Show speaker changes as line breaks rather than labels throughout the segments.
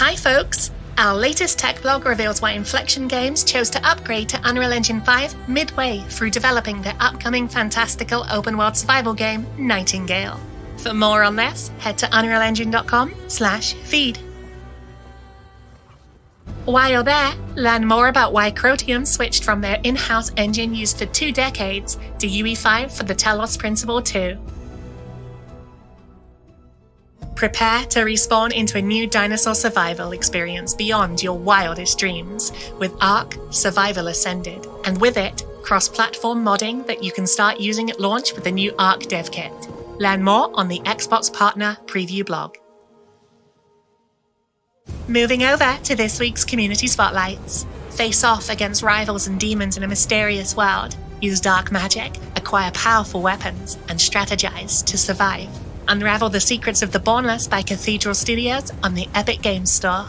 Hi folks! Our latest tech blog reveals why Inflection Games chose to upgrade to Unreal Engine 5 midway through developing their upcoming fantastical open-world survival game, Nightingale. For more on this, head to unrealengine.com/feed. While you're there, learn more about why Crotium switched from their in-house engine used for 2 decades to UE5 for the Talos Principle 2. Prepare to respawn into a new dinosaur survival experience beyond your wildest dreams with Ark Survival Ascended, and with it, cross-platform modding that you can start using at launch with the new Ark Dev Kit. Learn more on the Xbox Partner Preview blog. Moving over to this week's Community Spotlights. Face off against rivals and demons in a mysterious world. Use dark magic, acquire powerful weapons, and strategize to survive. Unravel the secrets of the Bornless by Cathedral Studios on the Epic Games Store.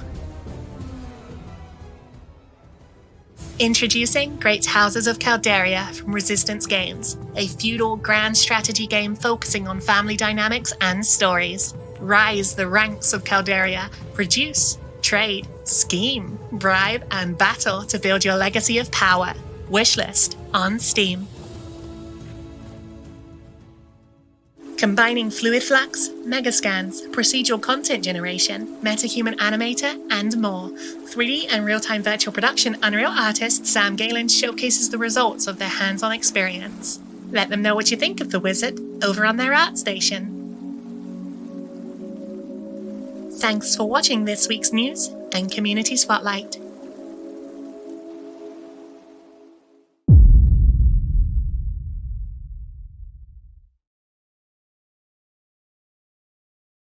Introducing Great Houses of Calderia from Resistance Games, a feudal grand strategy game focusing on family dynamics and stories. Rise the ranks of Calderia, produce, trade, scheme, bribe, and battle to build your legacy of power. Wishlist on Steam. Combining fluid flux, megascans, procedural content generation, metahuman animator, and more, 3D and real-time virtual production Unreal artist Sam Galen showcases the results of their hands-on experience. Let them know what you think of the wizard over on their art station. Thanks for watching this week's news and Community Spotlight.